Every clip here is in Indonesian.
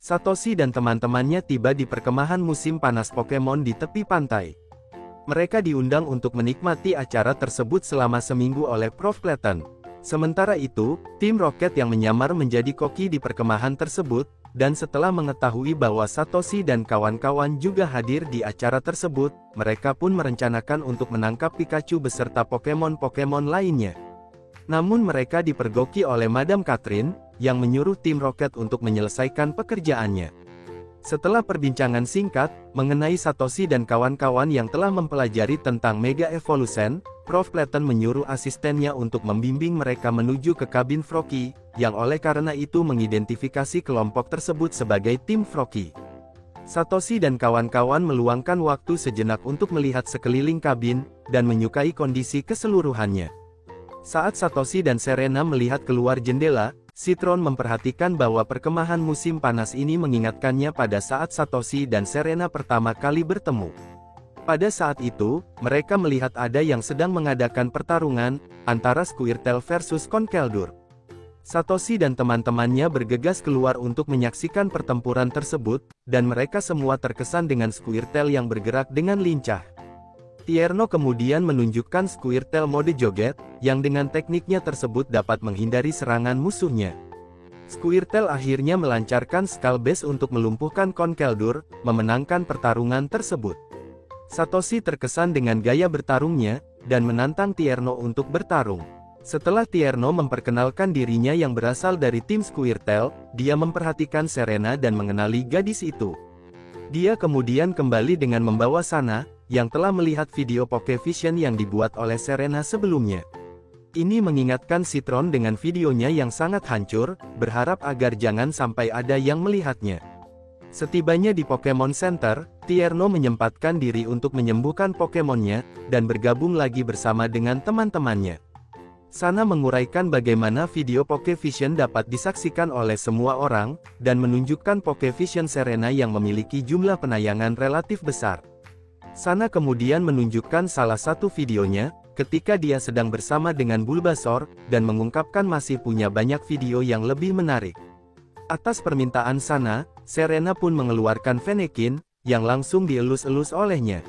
Satoshi dan teman-temannya tiba di perkemahan musim panas Pokemon di tepi pantai. Mereka diundang untuk menikmati acara tersebut selama seminggu oleh Prof. Clayton. Sementara itu, tim Rocket yang menyamar menjadi koki di perkemahan tersebut, dan setelah mengetahui bahwa Satoshi dan kawan-kawan juga hadir di acara tersebut, mereka pun merencanakan untuk menangkap Pikachu beserta Pokemon-Pokemon lainnya. Namun mereka dipergoki oleh Madam Catherine, yang menyuruh tim Rocket untuk menyelesaikan pekerjaannya. Setelah perbincangan singkat, mengenai Satoshi dan kawan-kawan yang telah mempelajari tentang Mega Evolution, Prof. Clayton menyuruh asistennya untuk membimbing mereka menuju ke kabin Froakie, yang oleh karena itu mengidentifikasi kelompok tersebut sebagai tim Froakie. Satoshi dan kawan-kawan meluangkan waktu sejenak untuk melihat sekeliling kabin, dan menyukai kondisi keseluruhannya. Saat Satoshi dan Serena melihat keluar jendela, Citron memperhatikan bahwa perkemahan musim panas ini mengingatkannya pada saat Satoshi dan Serena pertama kali bertemu. Pada saat itu, mereka melihat ada yang sedang mengadakan pertarungan antara Squirtle versus Conkeldurr. Satoshi dan teman-temannya bergegas keluar untuk menyaksikan pertempuran tersebut, dan mereka semua terkesan dengan Squirtle yang bergerak dengan lincah. Tierno kemudian menunjukkan Squirtle mode joget, yang dengan tekniknya tersebut dapat menghindari serangan musuhnya. Squirtle akhirnya melancarkan Skull Bash untuk melumpuhkan Conkeldurr, memenangkan pertarungan tersebut. Satoshi terkesan dengan gaya bertarungnya, dan menantang Tierno untuk bertarung. Setelah Tierno memperkenalkan dirinya yang berasal dari tim Squirtle, dia memperhatikan Serena dan mengenali gadis itu. Dia kemudian kembali dengan membawa Sana, yang telah melihat video Pokevision yang dibuat oleh Serena sebelumnya. Ini mengingatkan Citron dengan videonya yang sangat hancur, berharap agar jangan sampai ada yang melihatnya. Setibanya di Pokemon Center, Tierno menyempatkan diri untuk menyembuhkan Pokemonnya, dan bergabung lagi bersama dengan teman-temannya. Sana menguraikan bagaimana video Pokevision dapat disaksikan oleh semua orang, dan menunjukkan Pokevision Serena yang memiliki jumlah penayangan relatif besar. Sana kemudian menunjukkan salah satu videonya, ketika dia sedang bersama dengan Bulbasaur, dan mengungkapkan masih punya banyak video yang lebih menarik. Atas permintaan Sana, Serena pun mengeluarkan Fennekin, yang langsung dielus-elus olehnya.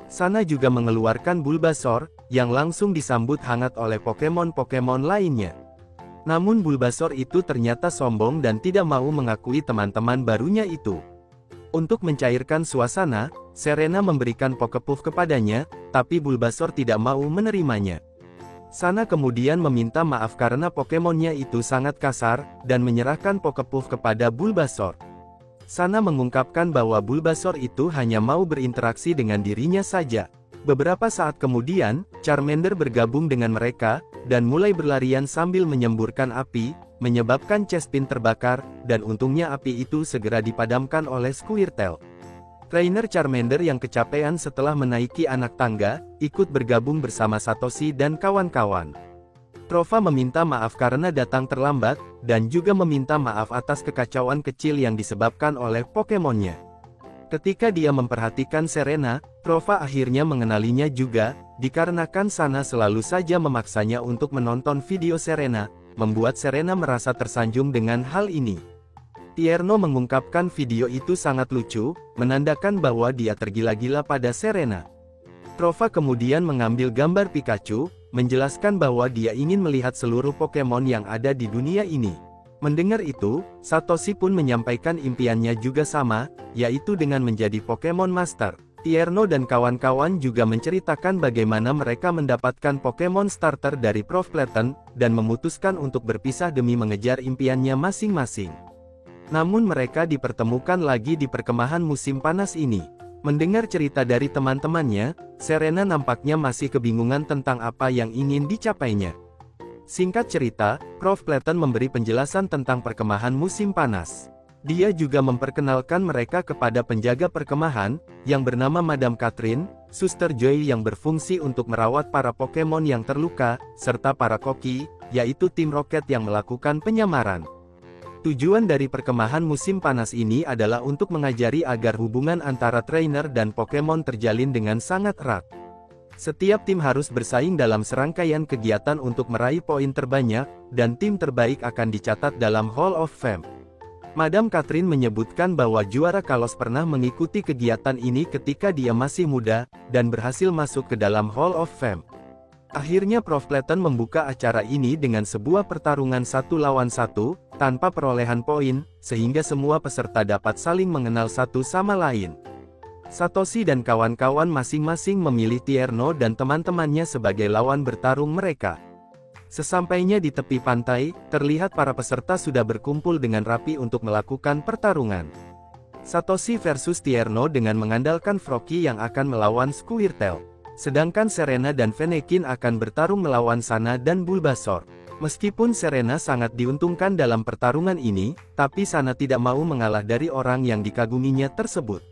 Sana juga mengeluarkan Bulbasaur, yang langsung disambut hangat oleh Pokemon-Pokemon lainnya. Namun Bulbasaur itu ternyata sombong dan tidak mau mengakui teman-teman barunya itu. Untuk mencairkan suasana, Serena memberikan Pokepuff kepadanya, tapi Bulbasaur tidak mau menerimanya. Sana kemudian meminta maaf karena Pokemonnya itu sangat kasar, dan menyerahkan Pokepuff kepada Bulbasaur. Sana mengungkapkan bahwa Bulbasaur itu hanya mau berinteraksi dengan dirinya saja. Beberapa saat kemudian, Charmander bergabung dengan mereka, dan mulai berlarian sambil menyemburkan api, menyebabkan Chespin terbakar, dan untungnya api itu segera dipadamkan oleh Squirtle. Trainer Charmander yang kecapean setelah menaiki anak tangga, ikut bergabung bersama Satoshi dan kawan-kawan. Trova meminta maaf karena datang terlambat, dan juga meminta maaf atas kekacauan kecil yang disebabkan oleh Pokemonnya. Ketika dia memperhatikan Serena, Trova akhirnya mengenalinya juga, dikarenakan Sana selalu saja memaksanya untuk menonton video Serena, membuat Serena merasa tersanjung dengan hal ini. Tierno mengungkapkan video itu sangat lucu, menandakan bahwa dia tergila-gila pada Serena. Trova kemudian mengambil gambar Pikachu, menjelaskan bahwa dia ingin melihat seluruh Pokemon yang ada di dunia ini. Mendengar itu, Satoshi pun menyampaikan impiannya juga sama, yaitu dengan menjadi Pokemon Master. Tierno dan kawan-kawan juga menceritakan bagaimana mereka mendapatkan Pokemon Starter dari Prof. Clayton, dan memutuskan untuk berpisah demi mengejar impiannya masing-masing. Namun mereka dipertemukan lagi di perkemahan musim panas ini. Mendengar cerita dari teman-temannya, Serena nampaknya masih kebingungan tentang apa yang ingin dicapainya. Singkat cerita, Prof. Clayton memberi penjelasan tentang perkemahan musim panas. Dia juga memperkenalkan mereka kepada penjaga perkemahan, yang bernama Madam Catherine, Suster Joy yang berfungsi untuk merawat para Pokemon yang terluka, serta para koki, yaitu tim Rocket yang melakukan penyamaran. Tujuan dari perkemahan musim panas ini adalah untuk mengajari agar hubungan antara trainer dan Pokemon terjalin dengan sangat erat. Setiap tim harus bersaing dalam serangkaian kegiatan untuk meraih poin terbanyak, dan tim terbaik akan dicatat dalam Hall of Fame. Madam Catherine menyebutkan bahwa juara Kalos pernah mengikuti kegiatan ini ketika dia masih muda, dan berhasil masuk ke dalam Hall of Fame. Akhirnya Prof Clayton membuka acara ini dengan sebuah pertarungan 1 lawan 1, tanpa perolehan poin, sehingga semua peserta dapat saling mengenal satu sama lain. Satoshi dan kawan-kawan masing-masing memilih Tierno dan teman-temannya sebagai lawan bertarung mereka. Sesampainya di tepi pantai, terlihat para peserta sudah berkumpul dengan rapi untuk melakukan pertarungan. Satoshi versus Tierno dengan mengandalkan Frocky yang akan melawan Squirtle. Sedangkan Serena dan Fennekin akan bertarung melawan Sana dan Bulbasaur. Meskipun Serena sangat diuntungkan dalam pertarungan ini, tapi Sana tidak mau mengalah dari orang yang dikaguminya tersebut.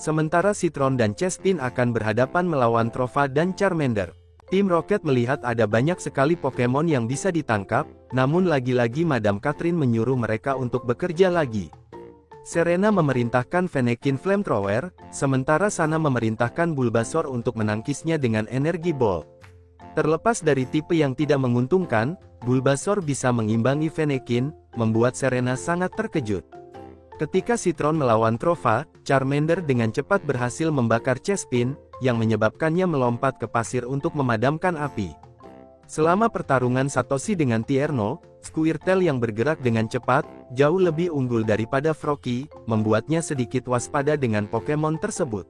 Sementara Citron dan Chespin akan berhadapan melawan Trova dan Charmander. Tim Rocket melihat ada banyak sekali Pokemon yang bisa ditangkap, namun lagi-lagi Madam Catherine menyuruh mereka untuk bekerja lagi. Serena memerintahkan Fennekin Flamethrower, sementara Sana memerintahkan Bulbasaur untuk menangkisnya dengan energi ball. Terlepas dari tipe yang tidak menguntungkan, Bulbasaur bisa mengimbangi Fennekin, membuat Serena sangat terkejut. Ketika Citron melawan Trova, Charmander dengan cepat berhasil membakar Chespin, yang menyebabkannya melompat ke pasir untuk memadamkan api. Selama pertarungan Satoshi dengan Tierno, Squirtle yang bergerak dengan cepat, jauh lebih unggul daripada Frocky, membuatnya sedikit waspada dengan Pokemon tersebut.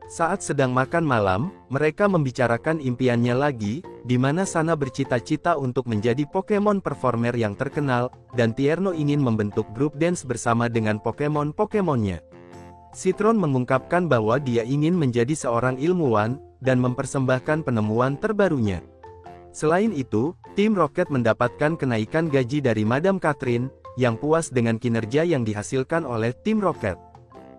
Saat sedang makan malam, mereka membicarakan impiannya lagi, di mana Sana bercita-cita untuk menjadi Pokemon performer yang terkenal, dan Tierno ingin membentuk grup dance bersama dengan Pokemon-Pokemonnya. Citron mengungkapkan bahwa dia ingin menjadi seorang ilmuwan, dan mempersembahkan penemuan terbarunya. Selain itu, Tim Rocket mendapatkan kenaikan gaji dari Madam Catherine, yang puas dengan kinerja yang dihasilkan oleh Tim Rocket.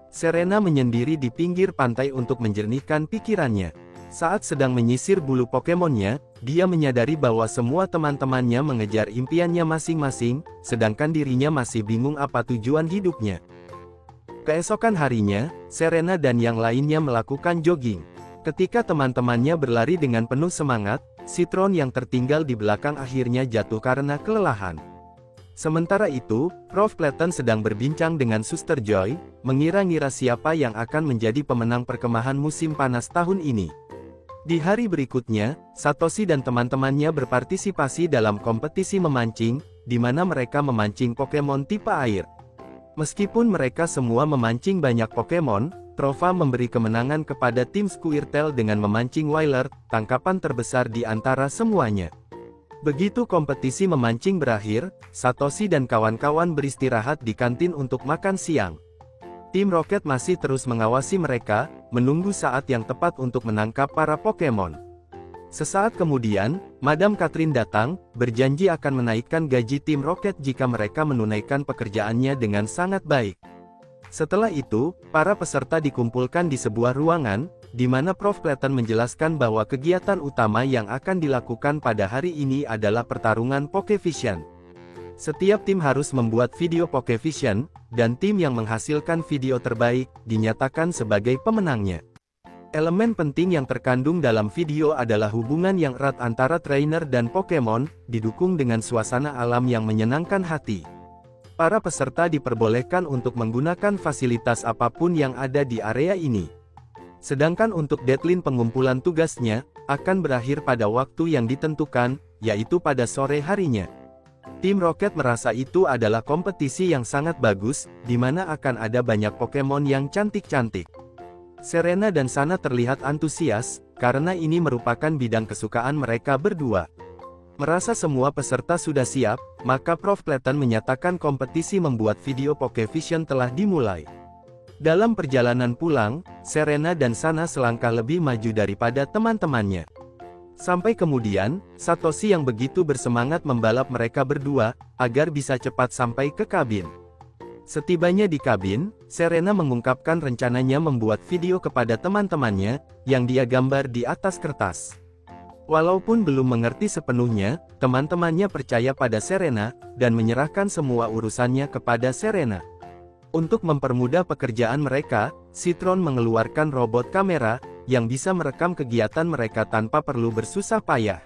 Serena menyendiri di pinggir pantai untuk menjernihkan pikirannya. Saat sedang menyisir bulu Pokemonnya, dia menyadari bahwa semua teman-temannya mengejar impiannya masing-masing, sedangkan dirinya masih bingung apa tujuan hidupnya. Keesokan harinya, Serena dan yang lainnya melakukan jogging. Ketika teman-temannya berlari dengan penuh semangat, Citron yang tertinggal di belakang akhirnya jatuh karena kelelahan. Sementara itu, Prof Clayton sedang berbincang dengan Suster Joy, mengira-ngira siapa yang akan menjadi pemenang perkemahan musim panas tahun ini. Di hari berikutnya, Satoshi dan teman-temannya berpartisipasi dalam kompetisi memancing, di mana mereka memancing Pokemon tipe air. Meskipun mereka semua memancing banyak Pokemon, Trova memberi kemenangan kepada tim Squirtle dengan memancing Wailord, tangkapan terbesar di antara semuanya. Begitu kompetisi memancing berakhir, Satoshi dan kawan-kawan beristirahat di kantin untuk makan siang. Tim Rocket masih terus mengawasi mereka, menunggu saat yang tepat untuk menangkap para Pokemon. Sesaat kemudian, Madam Catherine datang, berjanji akan menaikkan gaji tim Rocket jika mereka menunaikan pekerjaannya dengan sangat baik. Setelah itu, para peserta dikumpulkan di sebuah ruangan, di mana Prof Clayton menjelaskan bahwa kegiatan utama yang akan dilakukan pada hari ini adalah pertarungan Pokevision. Setiap tim harus membuat video Pokevision, dan tim yang menghasilkan video terbaik, dinyatakan sebagai pemenangnya. Elemen penting yang terkandung dalam video adalah hubungan yang erat antara trainer dan Pokemon, didukung dengan suasana alam yang menyenangkan hati. Para peserta diperbolehkan untuk menggunakan fasilitas apapun yang ada di area ini. Sedangkan untuk deadline pengumpulan tugasnya, akan berakhir pada waktu yang ditentukan, yaitu pada sore harinya. Tim Rocket merasa itu adalah kompetisi yang sangat bagus, di mana akan ada banyak Pokemon yang cantik-cantik. Serena dan Sana terlihat antusias, karena ini merupakan bidang kesukaan mereka berdua. Merasa semua peserta sudah siap, maka Prof Clayton menyatakan kompetisi membuat video Pokevision telah dimulai. Dalam perjalanan pulang, Serena dan Sana selangkah lebih maju daripada teman-temannya. Sampai kemudian, Satoshi yang begitu bersemangat membalap mereka berdua, agar bisa cepat sampai ke kabin. Setibanya di kabin, Serena mengungkapkan rencananya membuat video kepada teman-temannya, yang dia gambar di atas kertas. Walaupun belum mengerti sepenuhnya, teman-temannya percaya pada Serena, dan menyerahkan semua urusannya kepada Serena. Untuk mempermudah pekerjaan mereka, Citron mengeluarkan robot kamera, yang bisa merekam kegiatan mereka tanpa perlu bersusah payah.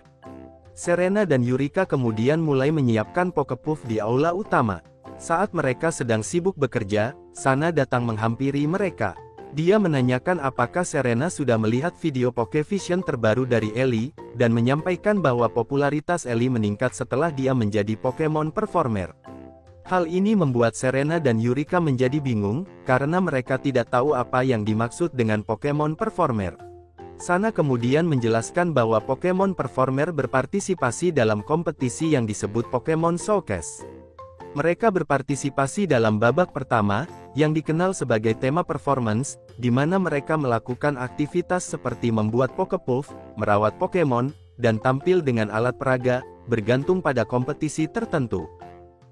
Serena dan Eureka kemudian mulai menyiapkan Pokepuff di aula utama. Saat mereka sedang sibuk bekerja, Sana datang menghampiri mereka. Dia menanyakan apakah Serena sudah melihat video Pokevision terbaru dari Ellie, dan menyampaikan bahwa popularitas Ellie meningkat setelah dia menjadi Pokemon Performer. Hal ini membuat Serena dan Yurika menjadi bingung, karena mereka tidak tahu apa yang dimaksud dengan Pokemon Performer. Sana kemudian menjelaskan bahwa Pokemon Performer berpartisipasi dalam kompetisi yang disebut Pokemon Showcase. Mereka berpartisipasi dalam babak pertama, yang dikenal sebagai tema performance, di mana mereka melakukan aktivitas seperti membuat Pokepuff, merawat Pokemon, dan tampil dengan alat peraga, bergantung pada kompetisi tertentu.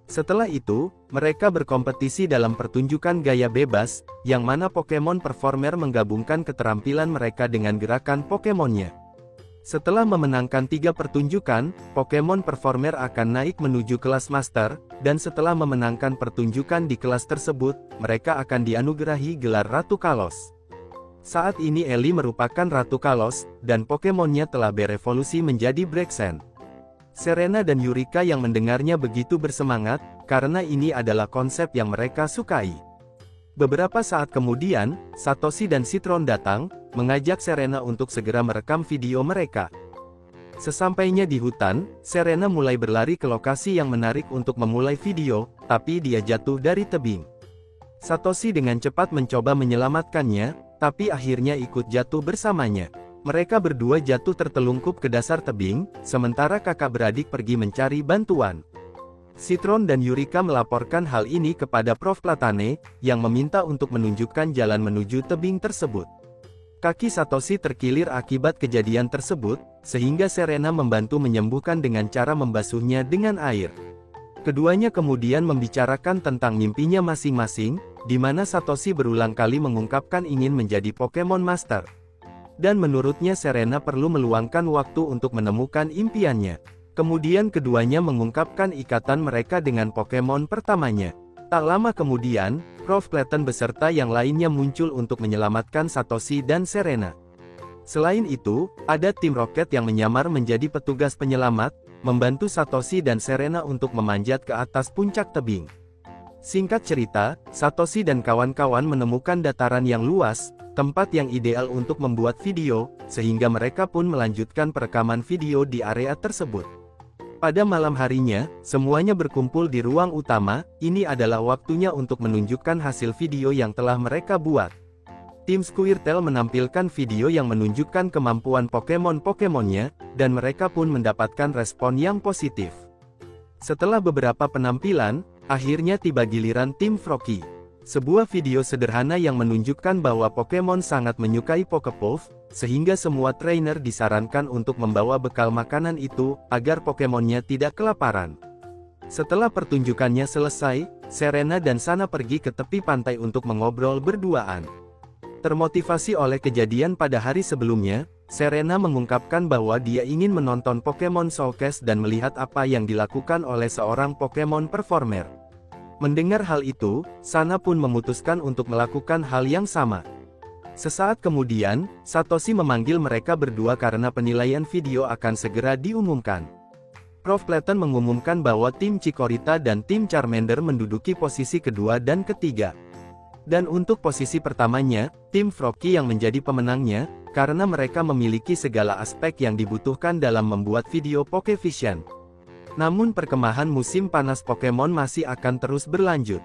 Setelah itu, mereka berkompetisi dalam pertunjukan gaya bebas, yang mana Pokemon Performer menggabungkan keterampilan mereka dengan gerakan Pokemonnya. Setelah memenangkan 3 pertunjukan, Pokemon Performer akan naik menuju kelas Master, dan setelah memenangkan pertunjukan di kelas tersebut, mereka akan dianugerahi gelar Ratu Kalos. Saat ini Ellie merupakan Ratu Kalos, dan Pokemonnya telah berevolusi menjadi Braixen. Serena dan Yurika yang mendengarnya begitu bersemangat, karena ini adalah konsep yang mereka sukai. Beberapa saat kemudian, Satoshi dan Citron datang, mengajak Serena untuk segera merekam video mereka. Sesampainya di hutan, Serena mulai berlari ke lokasi yang menarik untuk memulai video, tapi dia jatuh dari tebing. Satoshi dengan cepat mencoba menyelamatkannya, tapi akhirnya ikut jatuh bersamanya. Mereka berdua jatuh tertelungkup ke dasar tebing, sementara kakak beradik pergi mencari bantuan. Citron dan Yurika melaporkan hal ini kepada Prof Platane, yang meminta untuk menunjukkan jalan menuju tebing tersebut. Kaki Satoshi terkilir akibat kejadian tersebut, sehingga Serena membantu menyembuhkan dengan cara membasuhnya dengan air. Keduanya kemudian membicarakan tentang mimpinya masing-masing, di mana Satoshi berulang kali mengungkapkan ingin menjadi Pokemon Master. Dan menurutnya Serena perlu meluangkan waktu untuk menemukan impiannya. Kemudian keduanya mengungkapkan ikatan mereka dengan Pokemon pertamanya. Tak lama kemudian, Prof Clayton beserta yang lainnya muncul untuk menyelamatkan Satoshi dan Serena. Selain itu, ada tim Rocket yang menyamar menjadi petugas penyelamat, membantu Satoshi dan Serena untuk memanjat ke atas puncak tebing. Singkat cerita, Satoshi dan kawan-kawan menemukan dataran yang luas, tempat yang ideal untuk membuat video, sehingga mereka pun melanjutkan perekaman video di area tersebut. Pada malam harinya, semuanya berkumpul di ruang utama. Ini adalah waktunya untuk menunjukkan hasil video yang telah mereka buat. Tim Squirtle menampilkan video yang menunjukkan kemampuan Pokemon-Pokemonnya, dan mereka pun mendapatkan respon yang positif. Setelah beberapa penampilan, akhirnya tiba giliran tim Froakie. Sebuah video sederhana yang menunjukkan bahwa Pokemon sangat menyukai Pokepuff, sehingga semua trainer disarankan untuk membawa bekal makanan itu, agar Pokemonnya tidak kelaparan. Setelah pertunjukannya selesai, Serena dan Sana pergi ke tepi pantai untuk mengobrol berduaan. Termotivasi oleh kejadian pada hari sebelumnya, Serena mengungkapkan bahwa dia ingin menonton Pokemon Showcase dan melihat apa yang dilakukan oleh seorang Pokemon Performer. Mendengar hal itu, Sana pun memutuskan untuk melakukan hal yang sama. Sesaat kemudian, Satoshi memanggil mereka berdua karena penilaian video akan segera diumumkan. Prof Clayton mengumumkan bahwa tim Chikorita dan tim Charmander menduduki posisi kedua dan ketiga. Dan untuk posisi pertamanya, tim Froakie yang menjadi pemenangnya, karena mereka memiliki segala aspek yang dibutuhkan dalam membuat video Pokevision. Namun perkemahan musim panas Pokemon masih akan terus berlanjut.